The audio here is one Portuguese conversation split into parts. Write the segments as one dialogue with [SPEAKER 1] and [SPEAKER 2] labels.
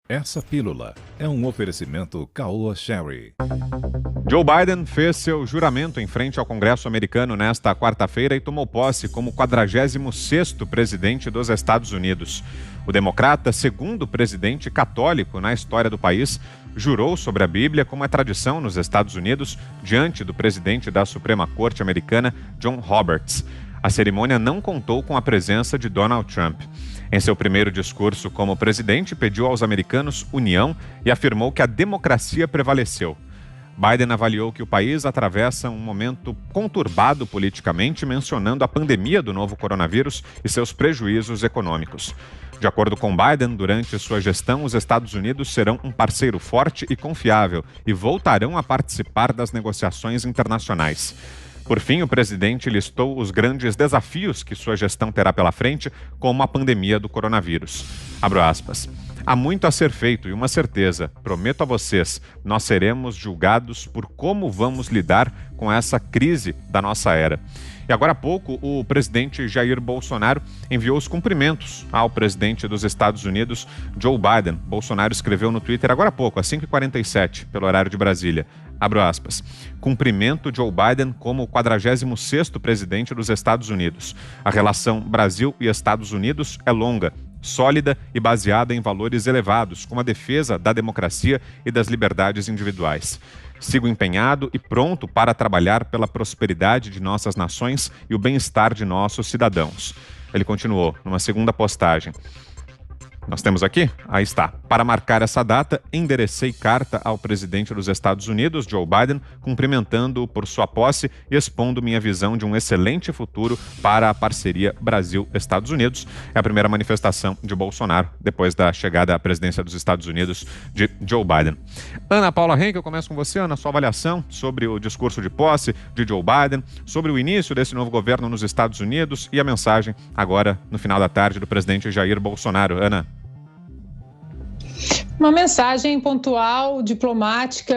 [SPEAKER 1] Essa pílula é um oferecimento Caoa Sherry.
[SPEAKER 2] Joe Biden fez seu juramento em frente ao Congresso americano nesta quarta-feira e tomou posse como 46º presidente dos Estados Unidos. O democrata, segundo presidente católico na história do país, jurou sobre a Bíblia, como é tradição nos Estados Unidos, diante do presidente da Suprema Corte americana, John Roberts. A cerimônia não contou com a presença de Donald Trump. Em seu primeiro discurso como presidente, pediu aos americanos união e afirmou que a democracia prevaleceu. Biden avaliou que o país atravessa um momento conturbado politicamente, mencionando a pandemia do novo coronavírus e seus prejuízos econômicos. De acordo com Biden, durante sua gestão, os Estados Unidos serão um parceiro forte e confiável e voltarão a participar das negociações internacionais. Por fim, o presidente listou os grandes desafios que sua gestão terá pela frente, como a pandemia do coronavírus. Abro aspas. Há muito a ser feito e uma certeza, prometo a vocês, nós seremos julgados por como vamos lidar com essa crise da nossa era. E agora há pouco, o presidente Jair Bolsonaro enviou os cumprimentos ao presidente dos Estados Unidos, Joe Biden. Bolsonaro escreveu no Twitter agora há pouco, às 5h47, pelo horário de Brasília. Abro aspas. Cumprimento Joe Biden como 46º presidente dos Estados Unidos. A relação Brasil e Estados Unidos é longa, sólida e baseada em valores elevados, como a defesa da democracia e das liberdades individuais. Sigo empenhado e pronto para trabalhar pela prosperidade de nossas nações e o bem-estar de nossos cidadãos. Ele continuou numa segunda postagem. Nós temos aqui? Aí está. Para marcar essa data, enderecei carta ao presidente dos Estados Unidos, Joe Biden, cumprimentando-o por sua posse e expondo minha visão de um excelente futuro para a parceria Brasil-Estados Unidos. É a primeira manifestação de Bolsonaro depois da chegada à presidência dos Estados Unidos de Joe Biden. Ana Paula Henke, eu começo com você, Ana, sua avaliação sobre o discurso de posse de Joe Biden, sobre o início desse novo governo nos Estados Unidos e a mensagem agora no final da tarde do presidente Jair Bolsonaro. Ana.
[SPEAKER 3] Uma mensagem pontual, diplomática,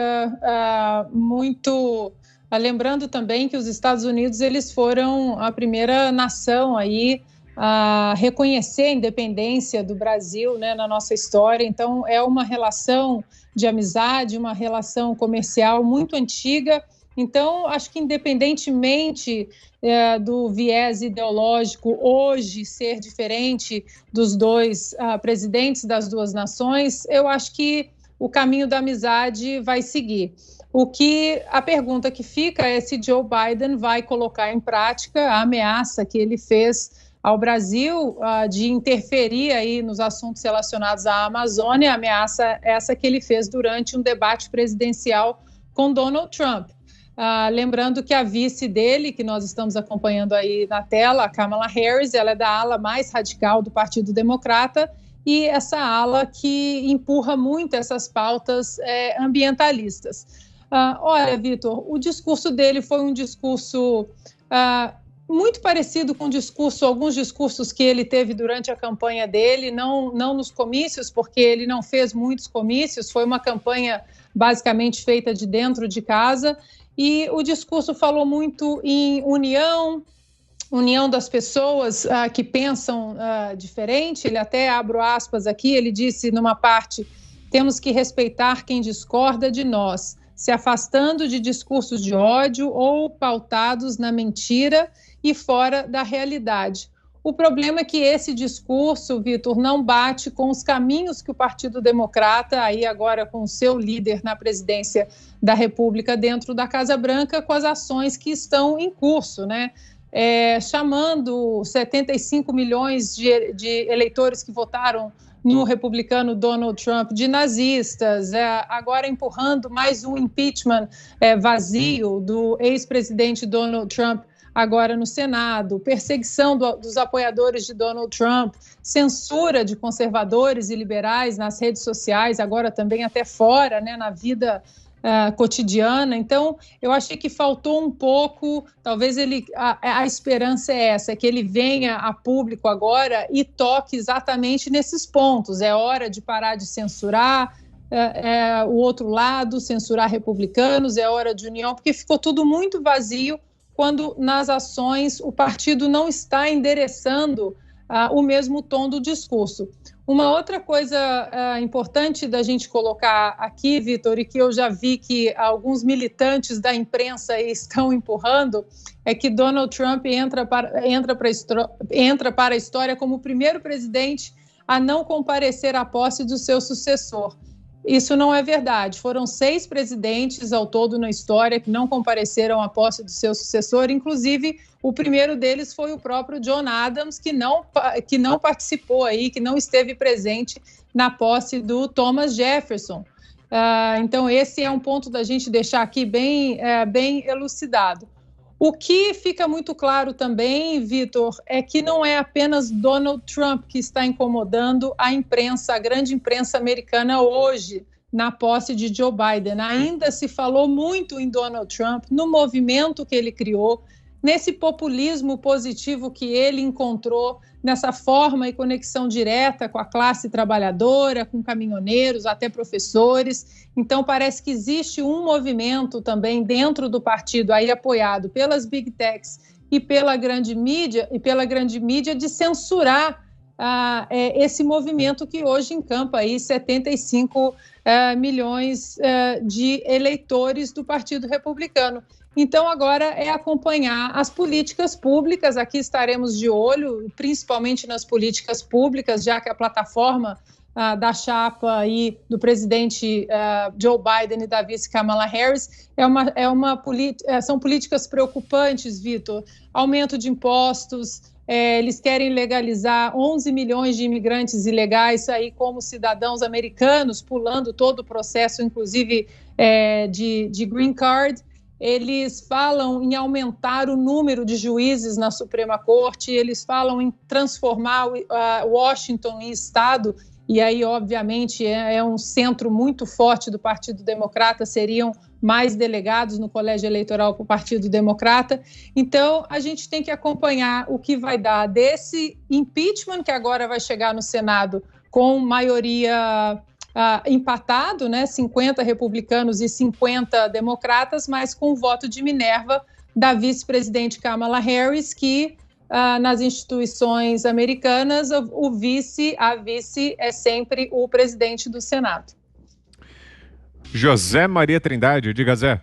[SPEAKER 3] muito... lembrando também que os Estados Unidos eles foram a primeira nação aí a reconhecer a independência do Brasil, né, na nossa história. Então, é uma relação de amizade, uma relação comercial muito antiga. Então, acho que independentemente do viés ideológico hoje ser diferente dos dois presidentes das duas nações, eu acho que o caminho da amizade vai seguir. A pergunta que fica é se Joe Biden vai colocar em prática a ameaça que ele fez ao Brasil de interferir aí nos assuntos relacionados à Amazônia, a ameaça essa que ele fez durante um debate presidencial com Donald Trump. Lembrando que a vice dele, que nós estamos acompanhando aí na tela, a Kamala Harris, ela é da ala mais radical do Partido Democrata e essa ala que empurra muito essas pautas ambientalistas. Olha, Vitor, o discurso dele foi um discurso muito parecido com alguns discursos que ele teve durante a campanha dele, não nos comícios, porque ele não fez muitos comícios, foi uma campanha basicamente feita de dentro de casa. E o discurso falou muito em união das pessoas que pensam diferente. Ele até, abro aspas aqui, ele disse numa parte, temos que respeitar quem discorda de nós, se afastando de discursos de ódio ou pautados na mentira e fora da realidade. O problema é que esse discurso, Vitor, não bate com os caminhos que o Partido Democrata, aí agora com o seu líder na presidência da República dentro da Casa Branca, com as ações que estão em curso, né? Chamando 75 milhões de eleitores que votaram no republicano Donald Trump de nazistas, agora empurrando mais um impeachment vazio do ex-presidente Donald Trump agora no Senado, perseguição dos apoiadores de Donald Trump, censura de conservadores e liberais nas redes sociais, agora também até fora, né, na vida cotidiana. Então, eu achei que faltou um pouco, talvez a esperança é essa, que ele venha a público agora e toque exatamente nesses pontos. É hora de parar de censurar o outro lado, censurar republicanos, é hora de união, porque ficou tudo muito vazio quando nas ações o partido não está endereçando o mesmo tom do discurso. Uma outra coisa importante da gente colocar aqui, Vitor, e que eu já vi que alguns militantes da imprensa aí estão empurrando, é que Donald Trump entra para a história como o primeiro presidente a não comparecer à posse do seu sucessor. Isso não é verdade. Foram 6 presidentes ao todo na história que não compareceram à posse do seu sucessor, inclusive o primeiro deles foi o próprio John Adams, que não participou aí, que não esteve presente na posse do Thomas Jefferson. Então, esse é um ponto da gente deixar aqui bem elucidado. O que fica muito claro também, Vitor, é que não é apenas Donald Trump que está incomodando a imprensa, a grande imprensa americana hoje, na posse de Joe Biden. Ainda se falou muito em Donald Trump, no movimento que ele criou, nesse populismo positivo que ele encontrou, nessa forma e conexão direta com a classe trabalhadora, com caminhoneiros, até professores. Então, parece que existe um movimento também dentro do partido, aí apoiado pelas big techs e pela grande mídia, de censurar esse movimento que hoje encampa aí 75 milhões de eleitores do Partido Republicano. Então, agora é acompanhar as políticas públicas. Aqui estaremos de olho, principalmente nas políticas públicas, já que a plataforma da chapa aí do presidente Joe Biden e da vice Kamala Harris são políticas preocupantes, Vitor. Aumento de impostos, eles querem legalizar 11 milhões de imigrantes ilegais aí como cidadãos americanos, pulando todo o processo, inclusive de green card. Eles falam em aumentar o número de juízes na Suprema Corte, eles falam em transformar Washington em estado, e aí, obviamente, é um centro muito forte do Partido Democrata, seriam mais delegados no colégio eleitoral para o Partido Democrata. Então, a gente tem que acompanhar o que vai dar desse impeachment, que agora vai chegar no Senado com maioria empatado, né, 50 republicanos e 50 democratas, mas com o voto de Minerva da vice-presidente Kamala Harris, que nas instituições americanas a vice é sempre o presidente do Senado.
[SPEAKER 2] José Maria Trindade, diga, Zé.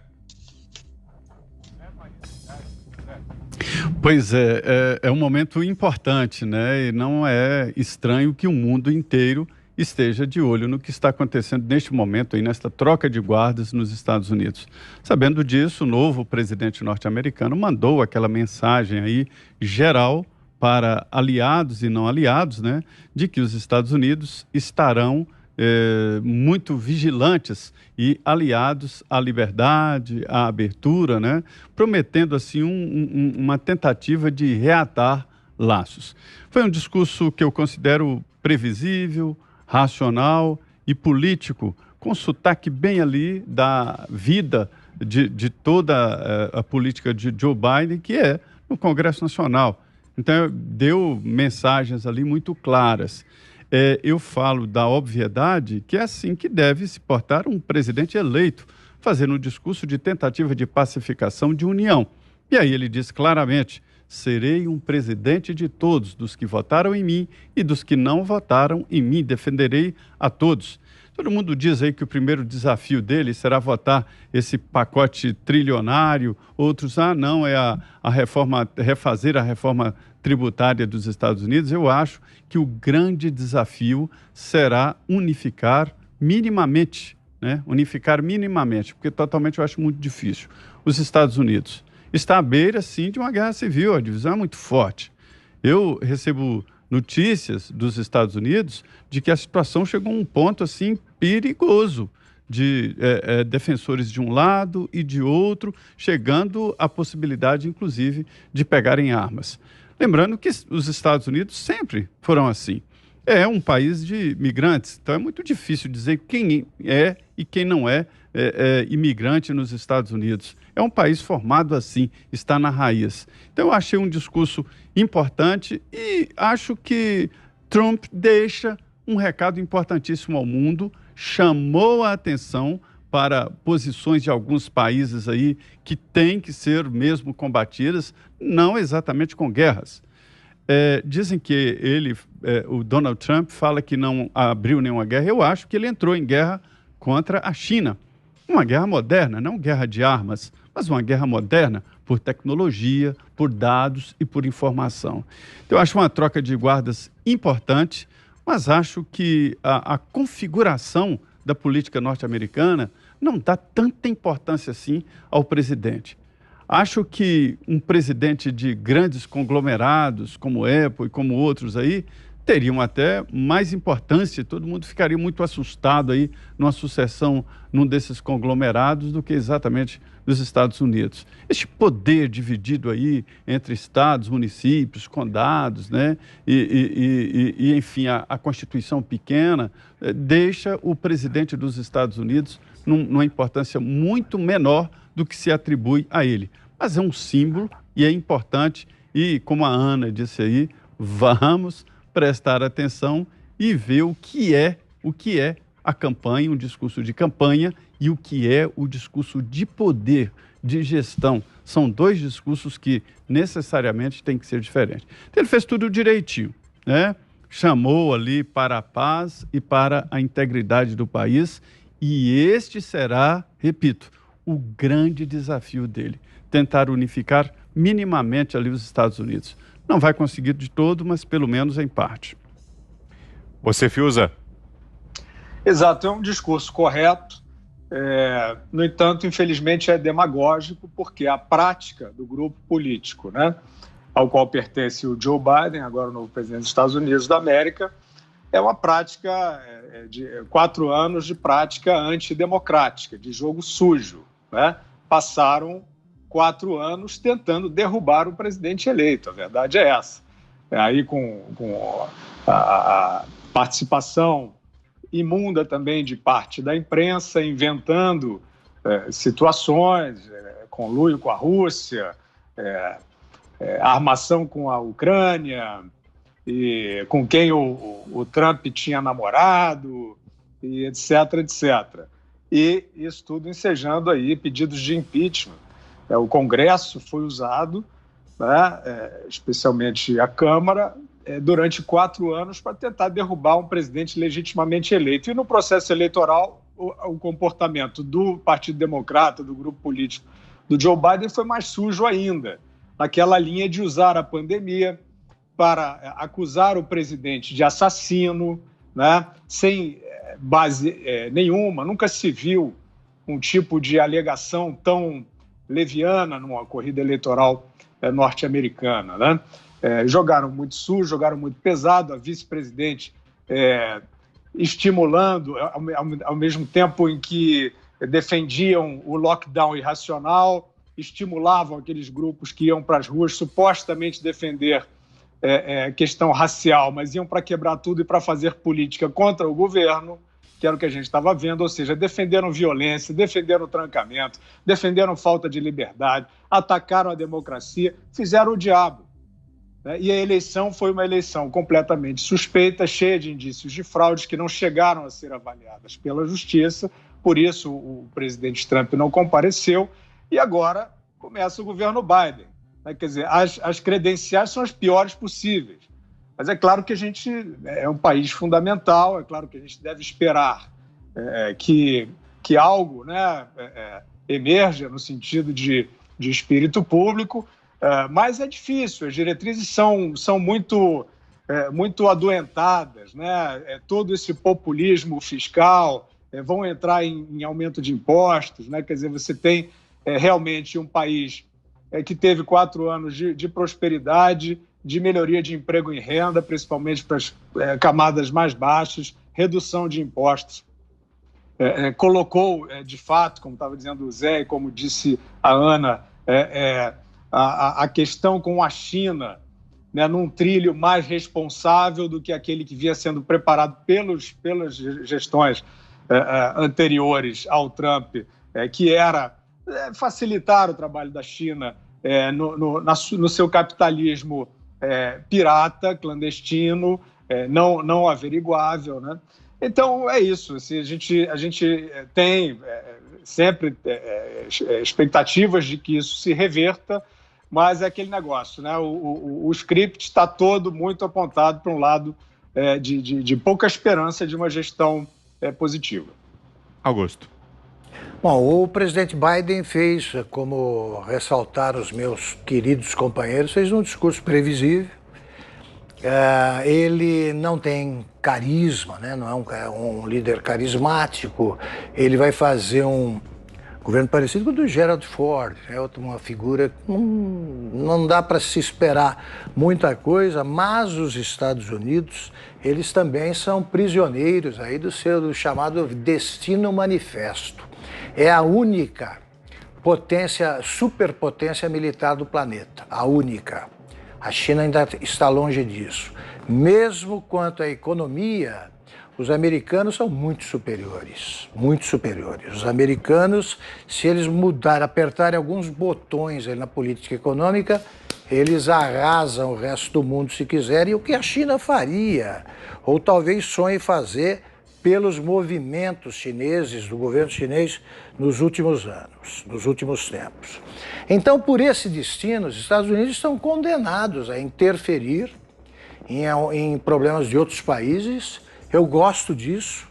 [SPEAKER 4] Pois é um momento importante, né? E não é estranho que o mundo inteiro esteja de olho no que está acontecendo neste momento, aí, nesta troca de guardas nos Estados Unidos. Sabendo disso, o novo presidente norte-americano mandou aquela mensagem aí geral para aliados e não aliados, né, de que os Estados Unidos estarão muito vigilantes e aliados à liberdade, à abertura, né, prometendo assim uma tentativa de reatar laços. Foi um discurso que eu considero previsível, racional e político, com sotaque bem ali da vida de toda a política de Joe Biden, que é no Congresso Nacional. Então, deu mensagens ali muito claras. Eu falo da obviedade, que é assim que deve se portar um presidente eleito, fazendo um discurso de tentativa de pacificação, de união. E aí ele diz claramente: serei um presidente de todos, dos que votaram em mim e dos que não votaram em mim, defenderei a todos. Todo mundo diz aí que o primeiro desafio dele será votar esse pacote trilionário, outros, não, é a reforma, refazer a reforma tributária dos Estados Unidos. Eu acho que o grande desafio será unificar minimamente, né? Unificar minimamente, porque totalmente eu acho muito difícil. Os Estados Unidos está à beira, sim, de uma guerra civil, a divisão é muito forte. Eu recebo notícias dos Estados Unidos de que a situação chegou a um ponto, assim, perigoso, de defensores de um lado e de outro, chegando à possibilidade, inclusive, de pegarem armas. Lembrando que os Estados Unidos sempre foram assim. É um país de migrantes, então é muito difícil dizer quem é e quem não é imigrante nos Estados Unidos. É um país formado assim, está na raiz. Então eu achei um discurso importante e acho que Trump deixa um recado importantíssimo ao mundo, chamou a atenção para posições de alguns países aí que têm que ser mesmo combatidas, não exatamente com guerras. Dizem que ele o Donald Trump fala que não abriu nenhuma guerra. Eu acho que ele entrou em guerra contra a China. Uma guerra moderna, não guerra de armas, mas uma guerra moderna por tecnologia, por dados e por informação. Então, eu acho uma troca de guardas importante, mas acho que a configuração da política norte-americana não dá tanta importância assim ao presidente. Acho que um presidente de grandes conglomerados, como Apple e como outros aí, teriam até mais importância, todo mundo ficaria muito assustado aí numa sucessão num desses conglomerados do que exatamente dos Estados Unidos. Este poder dividido aí entre estados, municípios, condados, né? Enfim, a Constituição pequena, deixa o presidente dos Estados Unidos numa importância muito menor do que se atribui a ele. Mas é um símbolo e é importante e, como a Ana disse aí, vamos prestar atenção e ver o que é a campanha, um discurso de campanha e o que é o discurso de poder, de gestão. São dois discursos que necessariamente têm que ser diferentes. Então, ele fez tudo direitinho, né? Chamou ali para a paz e para a integridade do país e este será, repito, o grande desafio dele, tentar unificar minimamente ali os Estados Unidos. Não vai conseguir de todo, mas pelo menos em parte.
[SPEAKER 2] Você, Fiuza?
[SPEAKER 5] Exato, é um discurso correto. No entanto, infelizmente, é demagógico, porque a prática do grupo político, né, ao qual pertence o Joe Biden, agora o novo presidente dos Estados Unidos da América, é uma prática de 4 anos de prática antidemocrática, de jogo sujo, né? Passaram 4 anos tentando derrubar o presidente eleito, a verdade é essa. Aí com a participação imunda também de parte da imprensa, inventando situações, conluio com a Rússia, armação com a Ucrânia, e com quem o Trump tinha namorado, e etc, etc. E isso tudo ensejando aí pedidos de impeachment. O Congresso foi usado, né, especialmente a Câmara, durante 4 anos para tentar derrubar um presidente legitimamente eleito. E no processo eleitoral, o comportamento do Partido Democrata, do grupo político do Joe Biden, foi mais sujo ainda, naquela linha de usar a pandemia para acusar o presidente de assassino, né, sem base nenhuma. Nunca se viu um tipo de alegação tão leviana numa corrida eleitoral norte-americana, né? Jogaram muito sujo, jogaram muito pesado, a vice-presidente estimulando, ao mesmo tempo em que defendiam o lockdown irracional, estimulavam aqueles grupos que iam para as ruas supostamente defender questão racial, mas iam para quebrar tudo e para fazer política contra o governo, que era o que a gente estava vendo, ou seja, defenderam violência, defenderam trancamento, defenderam falta de liberdade, atacaram a democracia, fizeram o diabo. Né? E a eleição foi uma eleição completamente suspeita, cheia de indícios de fraudes que não chegaram a ser avaliadas pela justiça, por isso o presidente Trump não compareceu, e agora começa o governo Biden. Né? Quer dizer, as credenciais são as piores possíveis. Mas é claro que a gente é um país fundamental, é claro que a gente deve esperar que algo, né, emerja no sentido de espírito público, mas é difícil, as diretrizes são muito adoentadas, né? Todo esse populismo fiscal, vão entrar em aumento de impostos, né? Quer dizer, você tem realmente um país que teve 4 anos de prosperidade, de melhoria de emprego e renda, principalmente para as camadas mais baixas, redução de impostos. Colocou, de fato, como estava dizendo o Zé e como disse a Ana, a questão com a China, né, num trilho mais responsável do que aquele que vinha sendo preparado pelas gestões anteriores ao Trump, que era facilitar o trabalho da China no seu capitalismo pirata, clandestino, não averiguável, né? Então, é isso. Assim, a gente tem sempre expectativas de que isso se reverta, mas é aquele negócio, né? O script está todo muito apontado para um lado de pouca esperança de uma gestão positiva.
[SPEAKER 2] Augusto.
[SPEAKER 6] Bom, o presidente Biden fez, como ressaltaram os meus queridos companheiros, fez um discurso previsível. Ele não tem carisma, né? Não é um líder carismático. Ele vai fazer um governo parecido com o do Gerald Ford, é uma figura que não dá para se esperar muita coisa, mas os Estados Unidos, eles também são prisioneiros aí do chamado Destino Manifesto. É a única superpotência militar do planeta, a única. A China ainda está longe disso. Mesmo quanto à economia, os americanos são muito superiores, muito superiores. Os americanos, se eles apertarem alguns botões aí na política econômica, eles arrasam o resto do mundo se quiserem, o que a China faria, ou talvez sonhe fazer pelos movimentos chineses, do governo chinês, nos últimos anos, nos últimos tempos. Então, por esse destino, os Estados Unidos estão condenados a interferir em problemas de outros países. Eu gosto disso.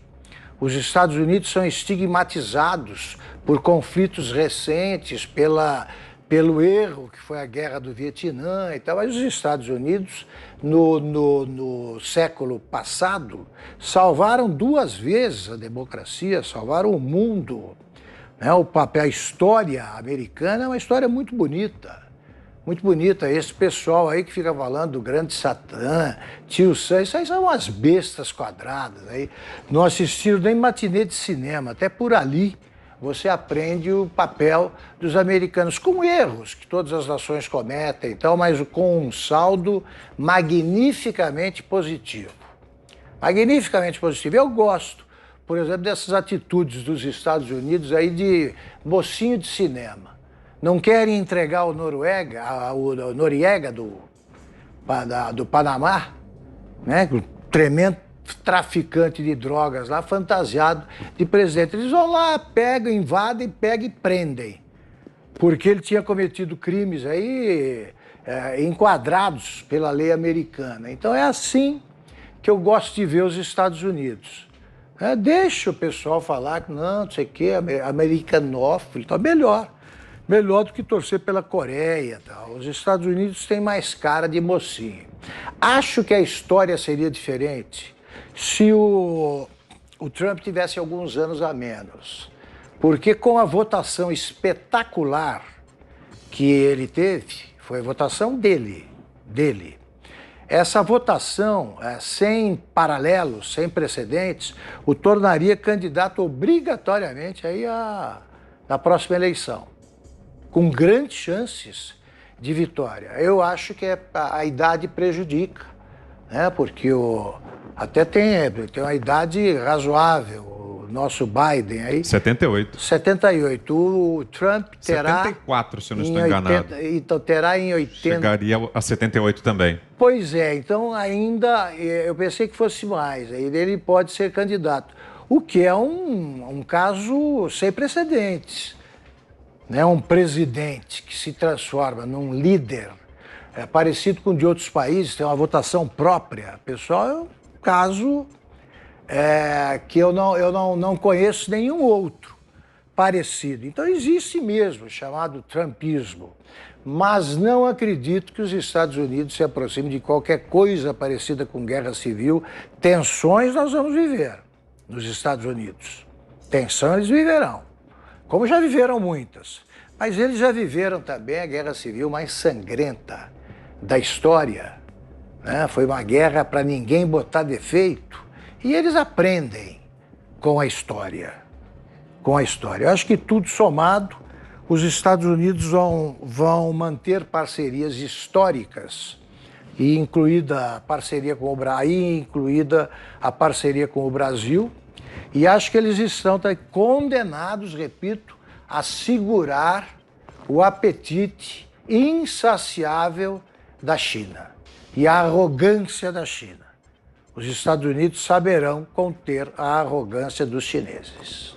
[SPEAKER 6] Os Estados Unidos são estigmatizados por conflitos recentes, pelo erro que foi a Guerra do Vietnã e tal, mas os Estados Unidos, no século passado, salvaram 2 vezes a democracia, salvaram o mundo. Né? A história americana é uma história muito bonita. Muito bonita. Esse pessoal aí que fica falando do grande Satã, tio Sam, isso aí são umas bestas quadradas. Aí. Não assistiram nem matinê de cinema, até por ali você aprende o papel dos americanos, com erros que todas as nações cometem e tal, mas com um saldo magnificamente positivo. Magnificamente positivo. Eu gosto, por exemplo, dessas atitudes dos Estados Unidos aí de mocinho de cinema. Não querem entregar o Noriega do Panamá, né? O tremendo traficante de drogas lá, fantasiado de presidente. Eles vão lá, pegam, invadem, pegam e prendem. Porque ele tinha cometido crimes aí enquadrados pela lei americana. Então é assim que eu gosto de ver os Estados Unidos. Deixa o pessoal falar que não sei o que, americanófilo, tá melhor. Melhor do que torcer pela Coreia. Tal. Os Estados Unidos têm mais cara de mocinho. Acho que a história seria diferente se o Trump tivesse alguns anos a menos. Porque com a votação espetacular que ele teve, foi a votação dele. Essa votação, sem paralelos, sem precedentes, o tornaria candidato obrigatoriamente aí na próxima eleição, com grandes chances de vitória. Eu acho que a idade prejudica, né? Porque até tem uma idade razoável, o nosso Biden aí.
[SPEAKER 2] 78.
[SPEAKER 6] 78. O Trump terá...
[SPEAKER 2] 74, se eu não estou enganado.
[SPEAKER 6] Então terá em 80...
[SPEAKER 2] Chegaria a 78 também.
[SPEAKER 6] Pois é, então ainda, eu pensei que fosse mais, aí ele pode ser candidato. O que é um caso sem precedentes. Né? Um presidente que se transforma num líder parecido com o de outros países, tem uma votação própria. Pessoal, é um caso que eu não conheço nenhum outro parecido. Então existe mesmo, chamado trumpismo. Mas não acredito que os Estados Unidos se aproximem de qualquer coisa parecida com guerra civil. Tensões nós vamos viver nos Estados Unidos. Tensão eles viverão, como já viveram muitas. Mas eles já viveram também a guerra civil mais sangrenta da história. Né? Foi uma guerra para ninguém botar defeito. E eles aprendem com a história. Com a história. Eu acho que tudo somado, os Estados Unidos vão manter parcerias históricas, e incluída a parceria com a parceria com o Brasil, e acho que eles estão condenados, repito, a segurar o apetite insaciável da China e a arrogância da China. Os Estados Unidos saberão conter a arrogância dos chineses.